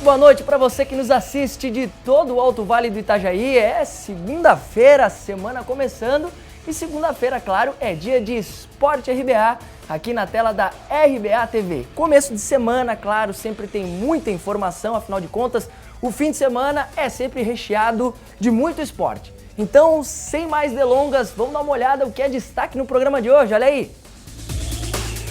boa noite para você que nos assiste de todo o Alto Vale do Itajaí. É segunda-feira, semana começando e segunda-feira, claro, é dia de Esporte RBA aqui na tela da RBA TV. Começo de semana, claro, sempre tem muita informação, afinal de contas, o fim de semana é sempre recheado de muito esporte. Então, sem mais delongas, vamos dar uma olhada o que é destaque no programa de hoje, olha aí!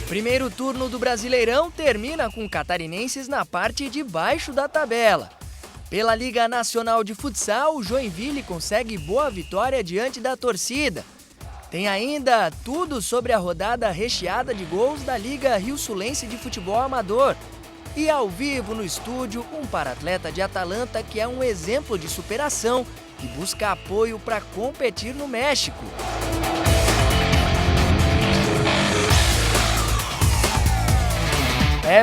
Primeiro turno do Brasileirão termina com catarinenses na parte de baixo da tabela. Pela Liga Nacional de Futsal, o Joinville consegue boa vitória diante da torcida. Tem ainda tudo sobre a rodada recheada de gols da Liga Rio-Sulense de Futebol Amador. E ao vivo no estúdio, um paratleta de Atalanta que é um exemplo de superação e busca apoio para competir no México.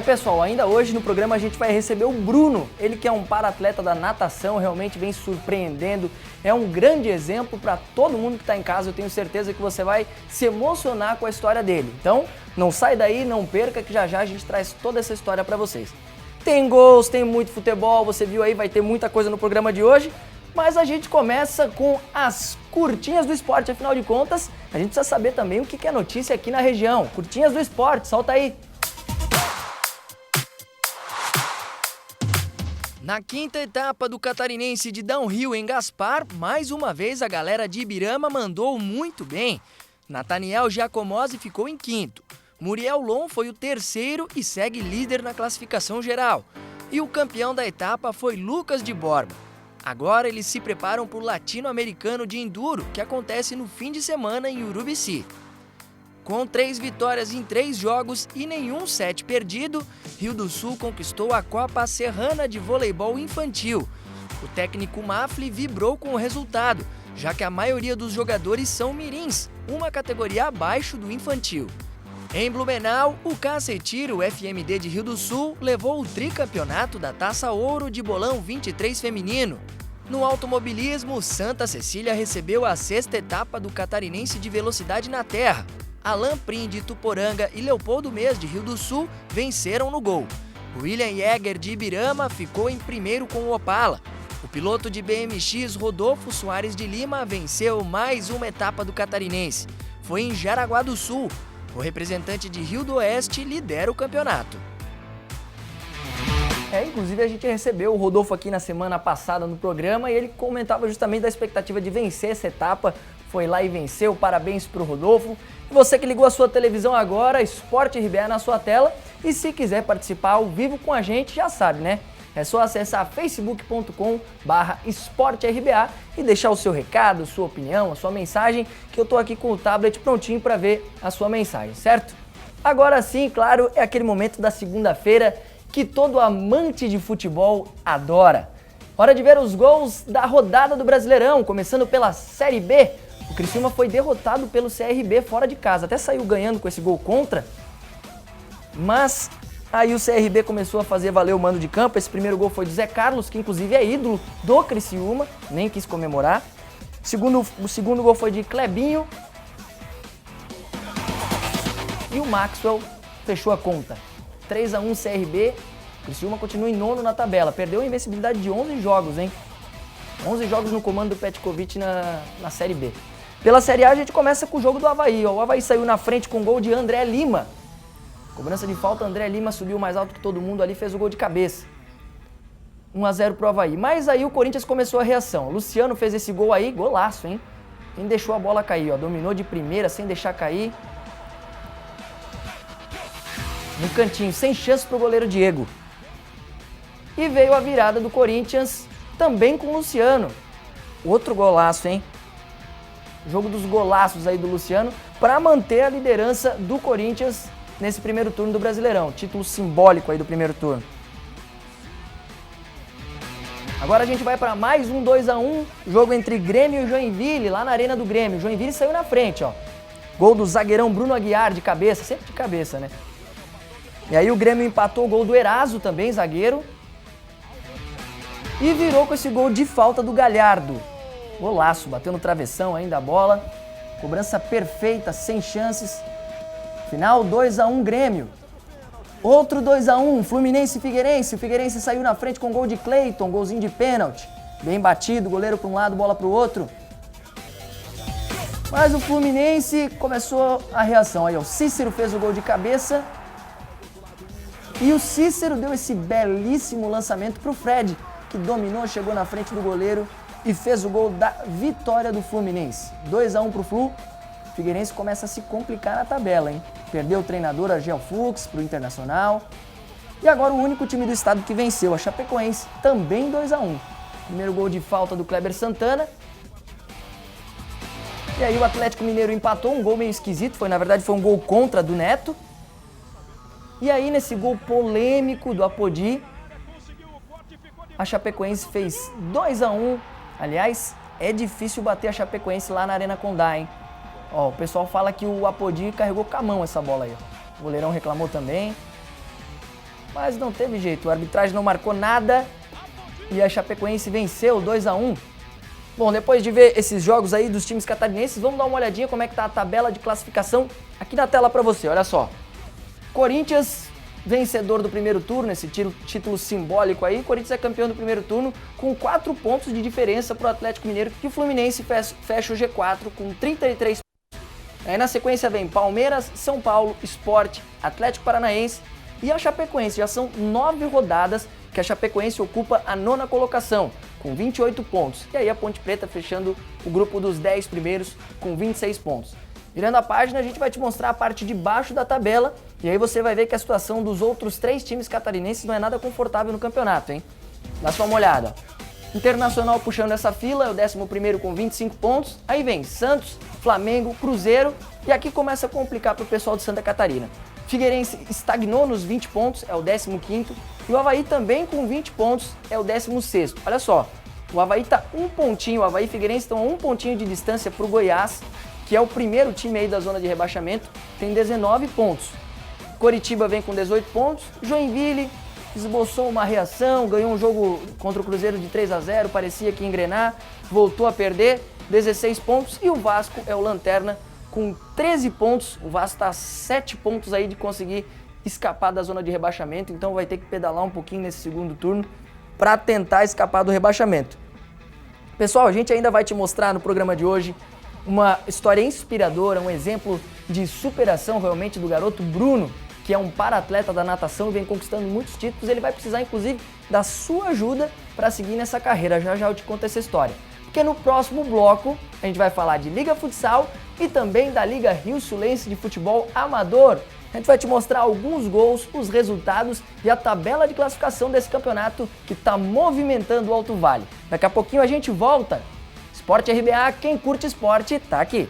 Pessoal, ainda hoje no programa a gente vai receber o Bruno, ele que é um para-atleta da natação, realmente vem surpreendendo, é um grande exemplo para todo mundo que está em casa, eu tenho certeza que você vai se emocionar com a história dele. Então, não sai daí, não perca que já já a gente traz toda essa história para vocês. Tem gols, tem muito futebol, você viu aí, vai ter muita coisa no programa de hoje, mas a gente começa com as curtinhas do esporte, afinal de contas, a gente precisa saber também o que é notícia aqui na região. Curtinhas do esporte, solta aí! Na quinta etapa do Catarinense de Downhill em Gaspar, mais uma vez a galera de Ibirama mandou muito bem. Nathaniel Giacomozzi ficou em quinto. Muriel Lon foi o terceiro e segue líder na classificação geral. E o campeão da etapa foi Lucas de Borba. Agora eles se preparam para o Latino-Americano de Enduro, que acontece no fim de semana em Urubici. Com 3 vitórias em 3 jogos e nenhum set perdido, Rio do Sul conquistou a Copa Serrana de Voleibol Infantil. O técnico Mafli vibrou com o resultado, já que a maioria dos jogadores são mirins, uma categoria abaixo do infantil. Em Blumenau, o Cacetiro FMD de Rio do Sul levou o tricampeonato da Taça Ouro de Bolão 23 feminino. No automobilismo, Santa Cecília recebeu a 6ª etapa do Catarinense de Velocidade na Terra. Alan Prim de Tuporanga e Leopoldo Mês de Rio do Sul venceram no gol. William Jäger de Ibirama ficou em primeiro com o Opala. O piloto de BMX Rodolfo Soares de Lima venceu mais uma etapa do Catarinense. Foi em Jaraguá do Sul. O representante de Rio do Oeste lidera o campeonato. Inclusive a gente recebeu o Rodolfo aqui na semana passada no programa e ele comentava justamente da expectativa de vencer essa etapa. Foi lá e venceu, parabéns para o Rodolfo. E você que ligou a sua televisão agora, Esporte RBA na sua tela. E se quiser participar ao vivo com a gente, já sabe, né? É só acessar facebook.com/esporterba e deixar o seu recado, sua opinião, a sua mensagem, que eu tô aqui com o tablet prontinho para ver a sua mensagem, certo? Agora sim, claro, é aquele momento da segunda-feira que todo amante de futebol adora. Hora de ver os gols da rodada do Brasileirão, começando pela Série B. O Criciúma foi derrotado pelo CRB fora de casa, até saiu ganhando com esse gol contra, mas aí o CRB começou a fazer valer o mando de campo. Esse primeiro gol foi do Zé Carlos, que inclusive é ídolo do Criciúma, nem quis comemorar. O segundo gol foi de Clebinho e o Maxwell fechou a conta. 3-1 CRB, o Criciúma continua em nono na tabela, perdeu a invencibilidade de 11 jogos, hein? 11 jogos no comando do Petkovic na Série B. Pela Série A a gente começa com o jogo do Avaí. O Avaí saiu na frente com o gol de André Lima. Cobrança de falta, André Lima subiu mais alto que todo mundo ali, fez o gol de cabeça. 1-0 pro Avaí. Mas aí o Corinthians começou a reação. O Luciano fez esse gol aí, golaço, hein? Quem deixou a bola cair, ó. Dominou de primeira, sem deixar cair. No cantinho, sem chance pro goleiro Diego. E veio a virada do Corinthians, também com o Luciano. Outro golaço, hein? Jogo dos golaços aí do Luciano para manter a liderança do Corinthians nesse primeiro turno do Brasileirão. Título simbólico aí do primeiro turno. Agora a gente vai para mais um 2-1, jogo entre Grêmio e Joinville, lá na Arena do Grêmio. O Joinville saiu na frente, ó. Gol do zagueirão Bruno Aguiar de cabeça, sempre de cabeça, né? E aí o Grêmio empatou o gol do Eraso também, zagueiro. E virou com esse gol de falta do Galhardo. Golaço, bateu no travessão ainda a bola. Cobrança perfeita, sem chances. Final 2-1 Grêmio. Outro 2-1, Fluminense e Figueirense. O Figueirense saiu na frente com gol de Cleiton, golzinho de pênalti. Bem batido, goleiro para um lado, bola para o outro. Mas o Fluminense começou a reação. Aí o Cícero fez o gol de cabeça. E o Cícero deu esse belíssimo lançamento para o Fred, que dominou, chegou na frente do goleiro e fez o gol da vitória do Fluminense. 2-1 para o Flu. O Figueirense começa a se complicar na tabela, hein? Perdeu o treinador Argel Fux para o Internacional. E agora o único time do estado que venceu, a Chapecoense, também 2-1. Primeiro gol de falta do Kleber Santana. E aí o Atlético Mineiro empatou, um gol meio esquisito, na verdade foi um gol contra do Neto. E aí nesse gol polêmico do Apodi, a Chapecoense fez 2-1. Aliás, é difícil bater a Chapecoense lá na Arena Condá, hein? Ó, o pessoal fala que o Apodi carregou com a mão essa bola aí. Ó. O goleirão reclamou também. Mas não teve jeito, a arbitragem não marcou nada e a Chapecoense venceu 2-1. Bom, depois de ver esses jogos aí dos times catarinenses, vamos dar uma olhadinha como é que tá a tabela de classificação aqui na tela pra você, olha só. Corinthians, vencedor do primeiro turno, esse título simbólico aí. Corinthians é campeão do primeiro turno com 4 pontos de diferença pro Atlético Mineiro, e o Fluminense fecha o G4 com 33 pontos. Aí na sequência vem Palmeiras, São Paulo, Sport, Atlético Paranaense e a Chapecoense. Já são 9 rodadas que a Chapecoense ocupa a 9ª colocação, com 28 pontos. E aí a Ponte Preta fechando o grupo dos 10 primeiros com 26 pontos. Virando a página, a gente vai te mostrar a parte de baixo da tabela e aí você vai ver que a situação dos outros 3 times catarinenses não é nada confortável no campeonato, hein? Dá só uma olhada. Internacional puxando essa fila, é o 11º com 25 pontos. Aí vem Santos, Flamengo, Cruzeiro e aqui começa a complicar para o pessoal de Santa Catarina. Figueirense estagnou nos 20 pontos, é o 15º. E o Avaí também com 20 pontos, é o 16º. Olha só, o Avaí tá um pontinho, o Avaí e Figueirense estão a um pontinho de distância para o Goiás, que é o primeiro time aí da zona de rebaixamento, tem 19 pontos. Coritiba vem com 18 pontos, Joinville esboçou uma reação, ganhou um jogo contra o Cruzeiro de 3-0, parecia que ia engrenar, voltou a perder, 16 pontos, e o Vasco é o lanterna com 13 pontos, o Vasco está a 7 pontos aí de conseguir escapar da zona de rebaixamento, então vai ter que pedalar um pouquinho nesse segundo turno para tentar escapar do rebaixamento. Pessoal, a gente ainda vai te mostrar no programa de hoje uma história inspiradora, um exemplo de superação realmente do garoto Bruno, que é um para-atleta da natação e vem conquistando muitos títulos. Ele vai precisar, inclusive, da sua ajuda para seguir nessa carreira. Já já eu te conto essa história. Porque no próximo bloco a gente vai falar de Liga Futsal e também da Liga Rio-Sulense de Futebol Amador. A gente vai te mostrar alguns gols, os resultados e a tabela de classificação desse campeonato que está movimentando o Alto Vale. Daqui a pouquinho a gente volta. Esporte RBA, quem curte esporte, tá aqui.